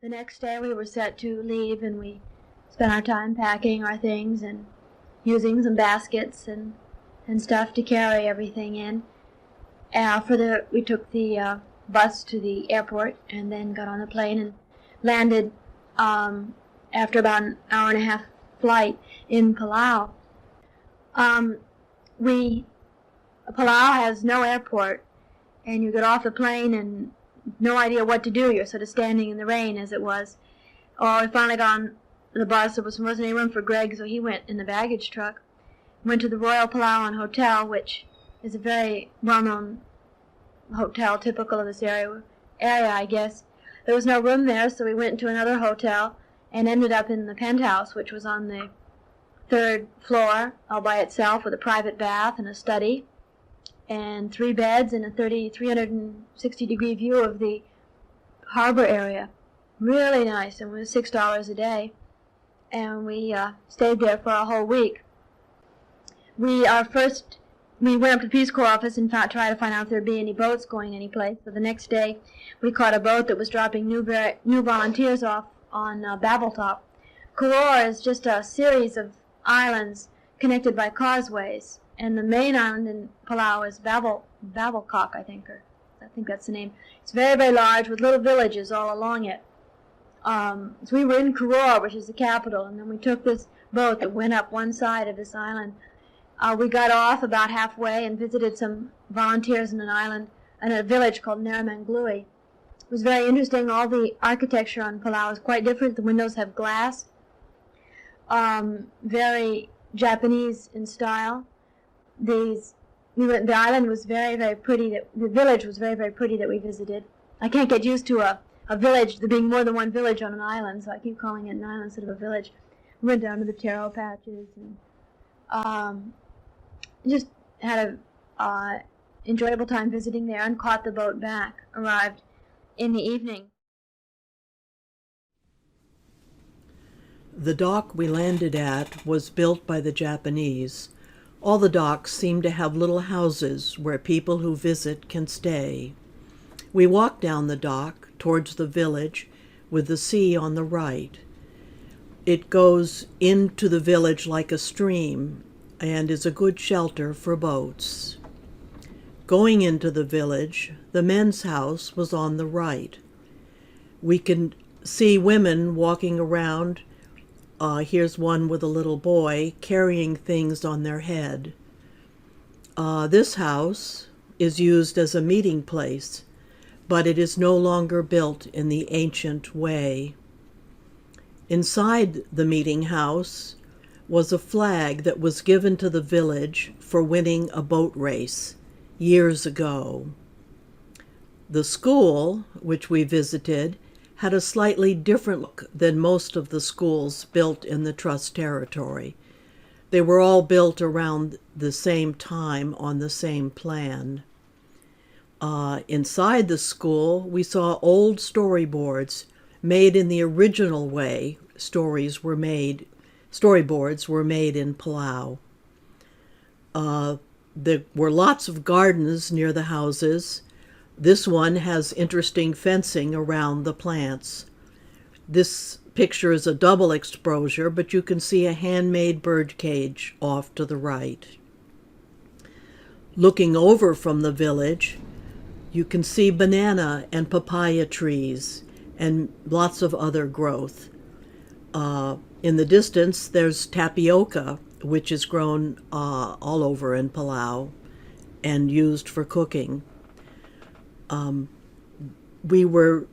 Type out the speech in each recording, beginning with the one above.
The next day we were set to leave, and we spent our time packing our things and using some baskets and stuff to carry everything in. We took the bus to the airport and then got on the plane and landed after about an hour and a half flight in Palau. Palau has no airport, and you get off the plane and no idea what to do. You're sort of standing in the rain, as it was. We finally got on the bus. There wasn't any room for Greg, so he went in the baggage truck. Went to the Royal Palauan Hotel, which is a very well-known hotel, typical of this area, I guess. There was no room there, so we went to another hotel and ended up in the penthouse, which was on the third floor, all by itself, with a private bath and a study, and 3 beds and a 360-degree view of the harbor area. Really nice, and it was $6 a day. And we stayed there for a whole week. We went up to the Peace Corps office and tried to find out if there'd be any boats going anyplace. So the next day, we caught a boat that was dropping new volunteers off on Babeldaob. Koror is just a series of islands connected by causeways, and the main island in Palau is Babeldaob, I think that's the name. It's very, very large with little villages all along it. So we were in Koror, which is the capital, and then we took this boat that went up one side of this island. We got off about halfway and visited some volunteers in an island in a village called Ngeremlengui. It was very interesting. All the architecture on Palau is quite different. The windows have glass, very Japanese in style. The island was very, very pretty. The village was very, very pretty that we visited. I can't get used to a village, there being more than one village on an island, so I keep calling it an island instead of a village. We went down to the taro patches and just had a enjoyable time visiting there and caught the boat back. Arrived in the evening. The dock we landed at was built by the Japanese. All the docks seem to have little houses where people who visit can stay. We walked down the dock towards the village with the sea on the right. It goes into the village like a stream and is a good shelter for boats. Going into the village, the men's house was on the right. We can see women walking around. Here's one with a little boy carrying things on their head. This house is used as a meeting place, but it is no longer built in the ancient way. Inside the meeting house was a flag that was given to the village for winning a boat race years ago. The school, which we visited, had a slightly different look than most of the schools built in the Trust territory. They were all built around the same time on the same plan. Inside the school, we saw old storyboards made in the original way storyboards were made in Palau. There were lots of gardens near the houses. This one has interesting fencing around the plants. This picture is a double exposure, but you can see a handmade bird cage off to the right. Looking over from the village, you can see banana and papaya trees and lots of other growth. In the distance, there's tapioca, which is grown all over in Palau and used for cooking. We were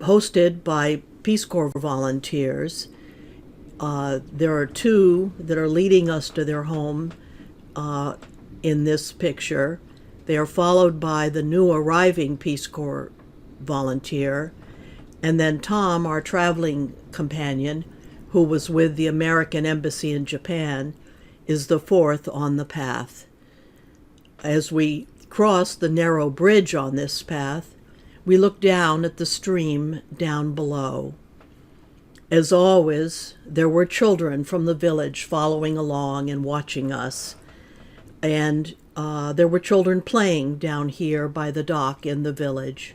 hosted by Peace Corps volunteers. There are 2 that are leading us to their home in this picture. They are followed by the new arriving Peace Corps volunteer, and then Tom, our traveling companion, who was with the American Embassy in Japan, is the 4th on the path. As we crossed the narrow bridge on this path, we looked down at the stream down below. As always, there were children from the village following along and watching us, and there were children playing down here by the dock in the village.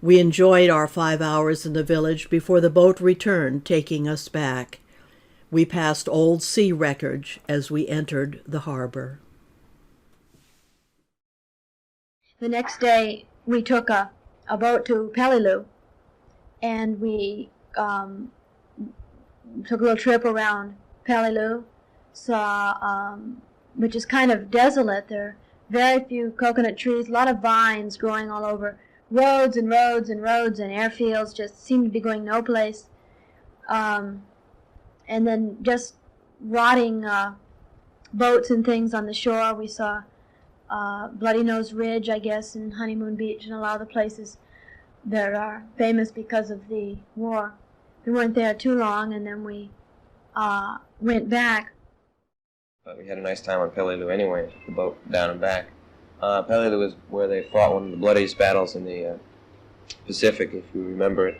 We enjoyed our 5 hours in the village before the boat returned, taking us back. We passed old sea wreckage as we entered the harbor. The next day, we took a boat to Peleliu, and we took a little trip around Peleliu, saw, which is kind of desolate. There are very few coconut trees, a lot of vines growing all over. Roads and roads and roads and airfields just seem to be going no place. And then just rotting boats and things on the shore. We saw Bloody Nose Ridge, I guess, and Honeymoon Beach, and a lot of the places that are famous because of the war. We weren't there too long, and then we went back. But we had a nice time on Peleliu anyway, took the boat down and back. Peleliu was where they fought one of the bloodiest battles in the Pacific, if you remember it.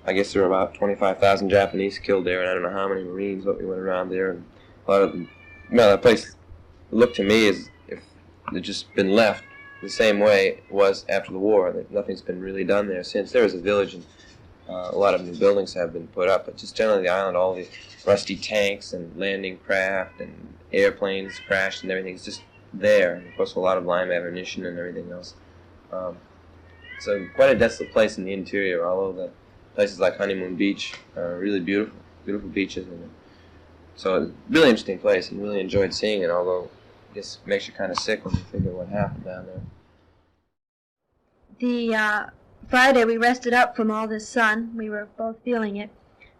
I guess there were about 25,000 Japanese killed there, and I don't know how many Marines, but we went around there, and a lot of them, that place looked to me as if it had just been left the same way it was after the war. That nothing's been really done there since. There was a village, and a lot of new buildings have been put up, but just generally the island, all the rusty tanks and landing craft and airplanes crashed and everything is just there. And of course, a lot of lime ammunition and everything else. So quite a desolate place in the interior, although the places like Honeymoon Beach are really beautiful, beautiful beaches. And so it's a really interesting place, and really enjoyed seeing it, although I guess it makes you kind of sick when you figure what happened down there. The Friday, we rested up from all this sun. We were both feeling it.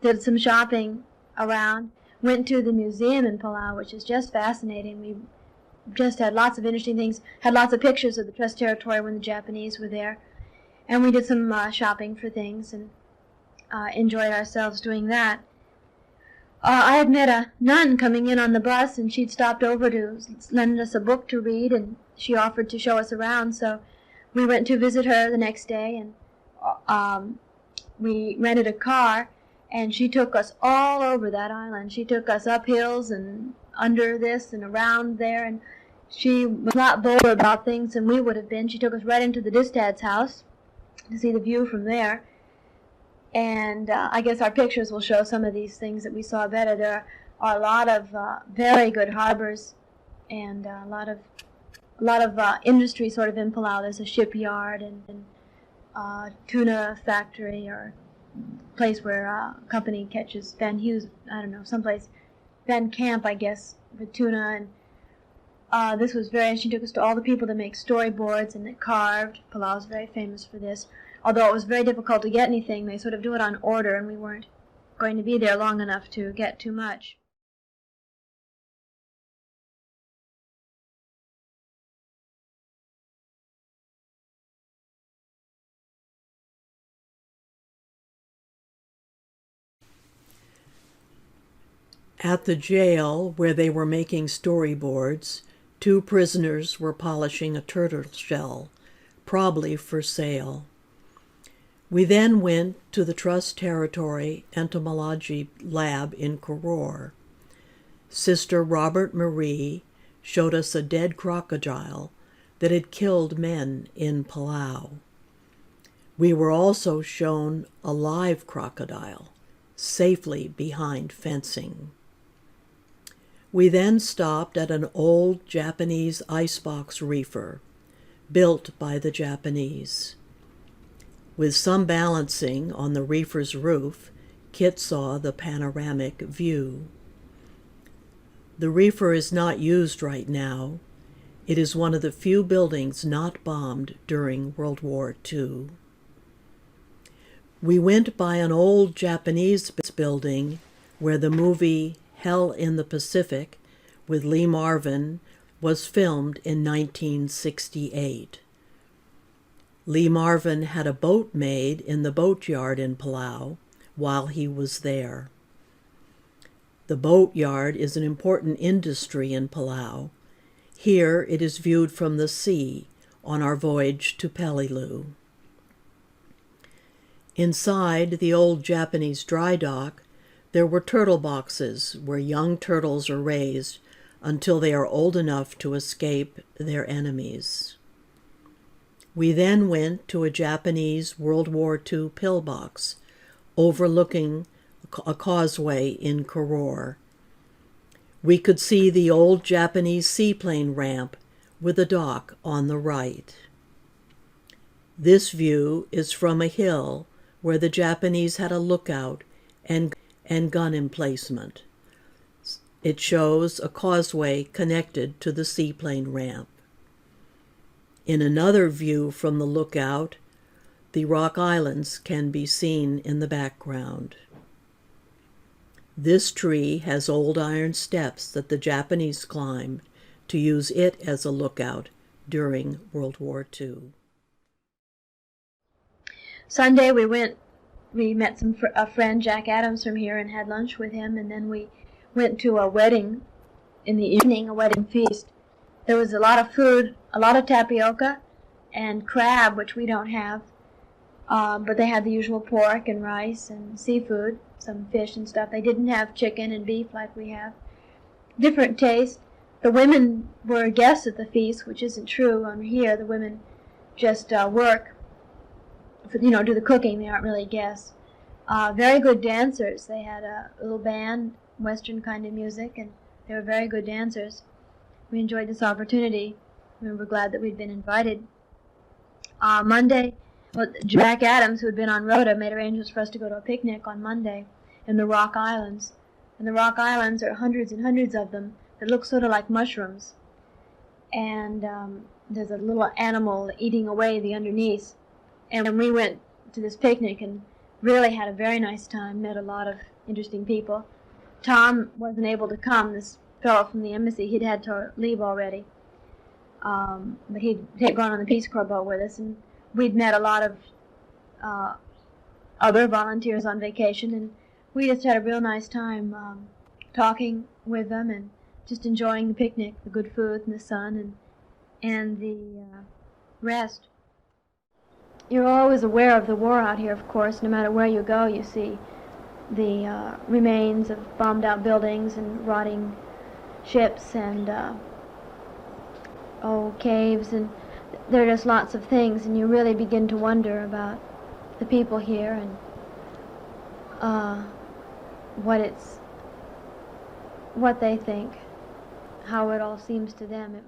Did some shopping around. Went to the museum in Palau, which is just fascinating. We just had lots of interesting things. Had lots of pictures of the Trust Territory when the Japanese were there. And we did some shopping for things and enjoyed ourselves doing that. I had met a nun coming in on the bus, and she'd stopped over to lend us a book to read, and she offered to show us around, so we went to visit her the next day, and we rented a car, and she took us all over that island. She took us up hills and under this and around there, and she was a lot bolder about things than we would have been. She took us right into the Distad's house to see the view from there. And I guess our pictures will show some of these things that we saw better. There are a lot of very good harbors and a lot of industry sort of in Palau. There's a shipyard and tuna factory, or place where a company catches Van Hughes, I don't know, someplace, Van Camp, I guess, with tuna. And this was she took us to all the people that make storyboards and that carved. Palau is very famous for this. Although it was very difficult to get anything, they sort of do it on order, and we weren't going to be there long enough to get too much. At the jail where they were making storyboards, 2 prisoners were polishing a turtle shell, probably for sale. We then went to the Trust Territory Entomology Lab in Koror. Sister Robert Marie showed us a dead crocodile that had killed men in Palau. We were also shown a live crocodile, safely behind fencing. We then stopped at an old Japanese icebox reefer, built by the Japanese. With some balancing on the reefer's roof, Kit saw the panoramic view. The reefer is not used right now. It is one of the few buildings not bombed during World War II. We went by an old Japanese building where the movie Hell in the Pacific with Lee Marvin was filmed in 1968. Lee Marvin had a boat made in the boatyard in Palau while he was there. The boatyard is an important industry in Palau. Here it is viewed from the sea on our voyage to Peleliu. Inside the old Japanese dry dock, there were turtle boxes where young turtles are raised until they are old enough to escape their enemies. We then went to a Japanese World War II pillbox overlooking a causeway in Koror. We could see the old Japanese seaplane ramp with a dock on the right. This view is from a hill where the Japanese had a lookout and gun emplacement. It shows a causeway connected to the seaplane ramp. In another view from the lookout, the Rock Islands can be seen in the background. This tree has old iron steps that the Japanese climbed to use it as a lookout during World War II. Sunday we met a friend, Jack Adams, from here, and had lunch with him, and then we went to a wedding in the evening, a wedding feast. There was a lot of food, a lot of tapioca and crab, which we don't have, but they had the usual pork and rice and seafood, some fish and stuff. They didn't have chicken and beef like we have. Different taste. The women were guests at the feast, which isn't true on here. The women just work, do the cooking. They aren't really guests. Very good dancers. They had a little band, Western kind of music, and they were very good dancers. We enjoyed this opportunity. We were glad that we'd been invited. Monday, Jack Adams, who had been on Rhoda, made arrangements for us to go to a picnic on Monday in the Rock Islands. And the Rock Islands are hundreds and hundreds of them that look sort of like mushrooms. And there's a little animal eating away the underneath. And we went to this picnic and really had a very nice time, met a lot of interesting people. Tom wasn't able to come, this fellow from the embassy. He'd had to leave already. But he'd gone on the Peace Corps boat with us, and we'd met a lot of other volunteers on vacation, and we just had a real nice time talking with them and just enjoying the picnic, the good food and the sun and the rest. You're always aware of the war out here, of course. No matter where you go, you see the remains of bombed-out buildings and rotting ships and caves, and there are just lots of things, and you really begin to wonder about the people here and what they think, how it all seems to them.